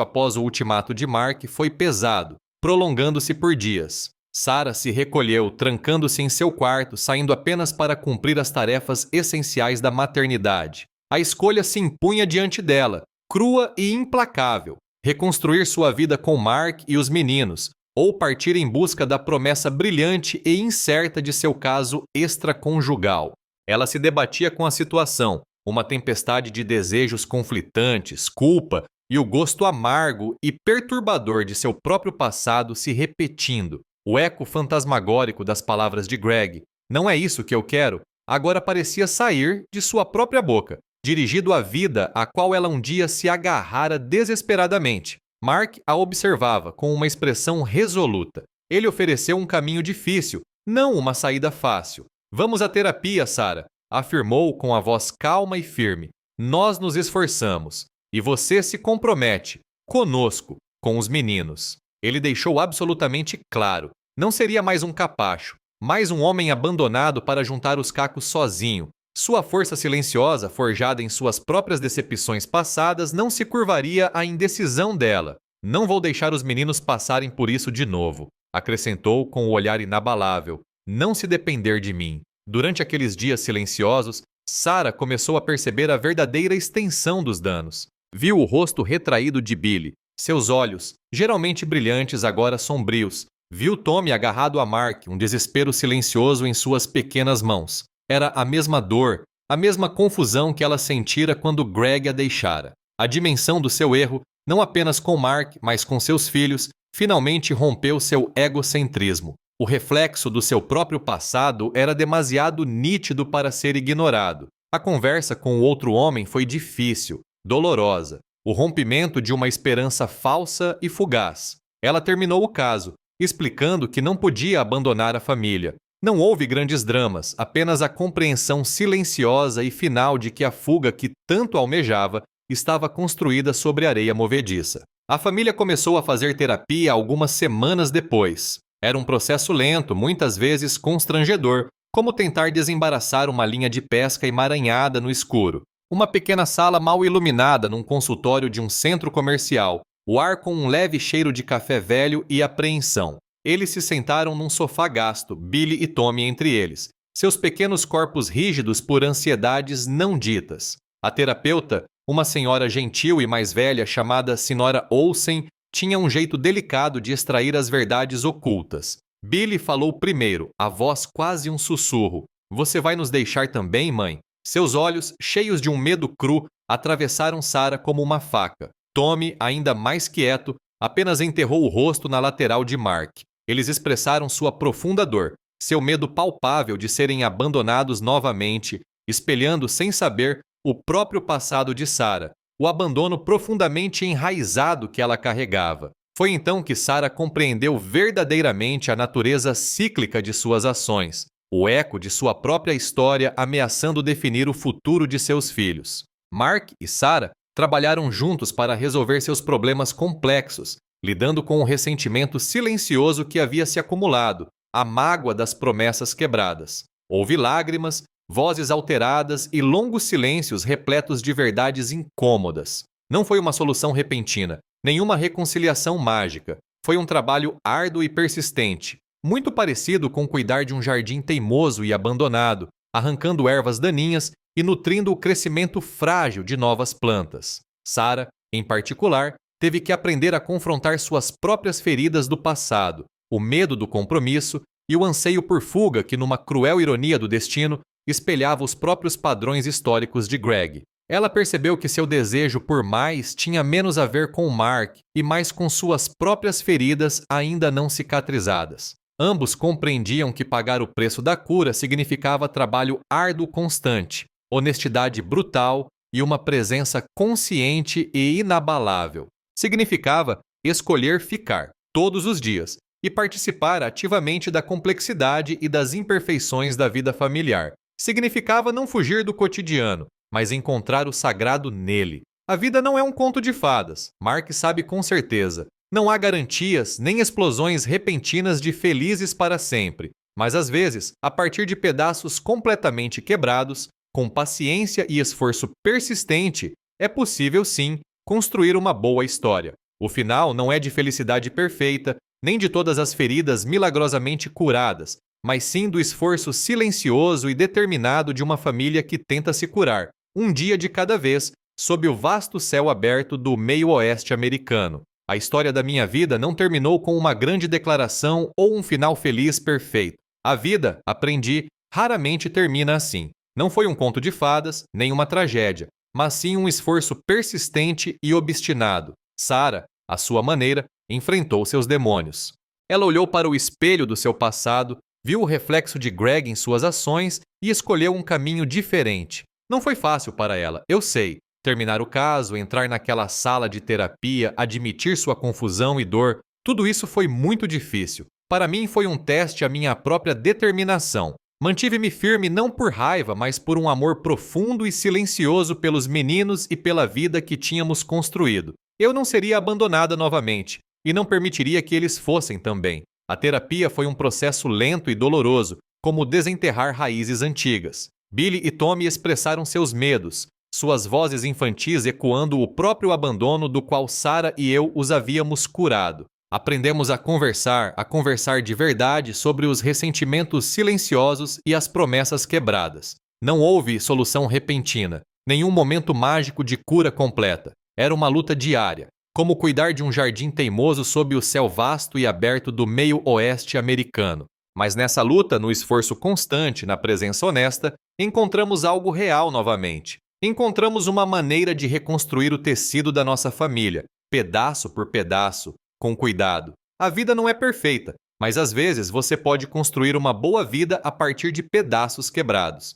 após o ultimato de Mark foi pesado, prolongando-se por dias. Sarah se recolheu, trancando-se em seu quarto, saindo apenas para cumprir as tarefas essenciais da maternidade. A escolha se impunha diante dela, crua e implacável: reconstruir sua vida com Mark e os meninos, ou partir em busca da promessa brilhante e incerta de seu caso extraconjugal. Ela se debatia com a situação, uma tempestade de desejos conflitantes, culpa e o gosto amargo e perturbador de seu próprio passado se repetindo. O eco fantasmagórico das palavras de Greg, "Não é isso que eu quero", agora parecia sair de sua própria boca, dirigido à vida a qual ela um dia se agarrara desesperadamente. Mark a observava com uma expressão resoluta. Ele ofereceu um caminho difícil, não uma saída fácil. "Vamos à terapia, Sarah", afirmou com a voz calma e firme. "Nós nos esforçamos. E você se compromete, conosco, com os meninos." Ele deixou absolutamente claro. Não seria mais um capacho, mais um homem abandonado para juntar os cacos sozinho. Sua força silenciosa, forjada em suas próprias decepções passadas, não se curvaria à indecisão dela. "Não vou deixar os meninos passarem por isso de novo", acrescentou com o olhar inabalável. "Não se depender de mim." Durante aqueles dias silenciosos, Sarah começou a perceber a verdadeira extensão dos danos. Viu o rosto retraído de Billy, seus olhos, geralmente brilhantes, agora sombrios. Viu Tommy agarrado a Mark, um desespero silencioso em suas pequenas mãos. Era a mesma dor, a mesma confusão que ela sentira quando Greg a deixara. A dimensão do seu erro, não apenas com Mark, mas com seus filhos, finalmente rompeu seu egocentrismo. O reflexo do seu próprio passado era demasiado nítido para ser ignorado. A conversa com o outro homem foi difícil, dolorosa. O rompimento de uma esperança falsa e fugaz. Ela terminou o caso, explicando que não podia abandonar a família. Não houve grandes dramas, apenas a compreensão silenciosa e final de que a fuga que tanto almejava estava construída sobre areia movediça. A família começou a fazer terapia algumas semanas depois. Era um processo lento, muitas vezes constrangedor, como tentar desembaraçar uma linha de pesca emaranhada no escuro. Uma pequena sala mal iluminada num consultório de um centro comercial, o ar com um leve cheiro de café velho e apreensão. Eles se sentaram num sofá gasto, Billy e Tommy entre eles, seus pequenos corpos rígidos por ansiedades não ditas. A terapeuta, uma senhora gentil e mais velha chamada Sra. Olsen, tinha um jeito delicado de extrair as verdades ocultas. Billy falou primeiro, a voz quase um sussurro. "Você vai nos deixar também, mãe?" Seus olhos, cheios de um medo cru, atravessaram Sarah como uma faca. Tommy, ainda mais quieto, apenas enterrou o rosto na lateral de Mark. Eles expressaram sua profunda dor, seu medo palpável de serem abandonados novamente, espelhando sem saber o próprio passado de Sarah, o abandono profundamente enraizado que ela carregava. Foi então que Sarah compreendeu verdadeiramente a natureza cíclica de suas ações, o eco de sua própria história ameaçando definir o futuro de seus filhos. Mark e Sarah trabalharam juntos para resolver seus problemas complexos, lidando com o ressentimento silencioso que havia se acumulado, a mágoa das promessas quebradas. Houve lágrimas, vozes alteradas e longos silêncios repletos de verdades incômodas. Não foi uma solução repentina, nenhuma reconciliação mágica. Foi um trabalho árduo e persistente, muito parecido com cuidar de um jardim teimoso e abandonado, arrancando ervas daninhas e nutrindo o crescimento frágil de novas plantas. Sarah, em particular, teve que aprender a confrontar suas próprias feridas do passado, o medo do compromisso e o anseio por fuga que, numa cruel ironia do destino, espelhava os próprios padrões históricos de Greg. Ela percebeu que seu desejo por mais tinha menos a ver com Mark e mais com suas próprias feridas ainda não cicatrizadas. Ambos compreendiam que pagar o preço da cura significava trabalho árduo constante, honestidade brutal e uma presença consciente e inabalável. Significava escolher ficar, todos os dias, e participar ativamente da complexidade e das imperfeições da vida familiar. Significava não fugir do cotidiano, mas encontrar o sagrado nele. A vida não é um conto de fadas, Mark sabe com certeza. Não há garantias nem explosões repentinas de felizes para sempre, mas às vezes, a partir de pedaços completamente quebrados, com paciência e esforço persistente, é possível sim construir uma boa história. O final não é de felicidade perfeita, nem de todas as feridas milagrosamente curadas, mas sim do esforço silencioso e determinado de uma família que tenta se curar, um dia de cada vez, sob o vasto céu aberto do meio-oeste americano. A história da minha vida não terminou com uma grande declaração ou um final feliz perfeito. A vida, aprendi, raramente termina assim. Não foi um conto de fadas, nem uma tragédia, mas sim um esforço persistente e obstinado. Sarah, à sua maneira, enfrentou seus demônios. Ela olhou para o espelho do seu passado, viu o reflexo de Greg em suas ações e escolheu um caminho diferente. Não foi fácil para ela, eu sei. Terminar o caso, entrar naquela sala de terapia, admitir sua confusão e dor, tudo isso foi muito difícil. Para mim foi um teste à minha própria determinação. Mantive-me firme não por raiva, mas por um amor profundo e silencioso pelos meninos e pela vida que tínhamos construído. Eu não seria abandonada novamente, e não permitiria que eles fossem também. A terapia foi um processo lento e doloroso, como desenterrar raízes antigas. Billy e Tommy expressaram seus medos, suas vozes infantis ecoando o próprio abandono do qual Sarah e eu os havíamos curado. Aprendemos a conversar de verdade sobre os ressentimentos silenciosos e as promessas quebradas. Não houve solução repentina, nenhum momento mágico de cura completa. Era uma luta diária, como cuidar de um jardim teimoso sob o céu vasto e aberto do meio-oeste americano. Mas nessa luta, no esforço constante, na presença honesta, encontramos algo real novamente. Encontramos uma maneira de reconstruir o tecido da nossa família, pedaço por pedaço, com cuidado. A vida não é perfeita, mas às vezes você pode construir uma boa vida a partir de pedaços quebrados.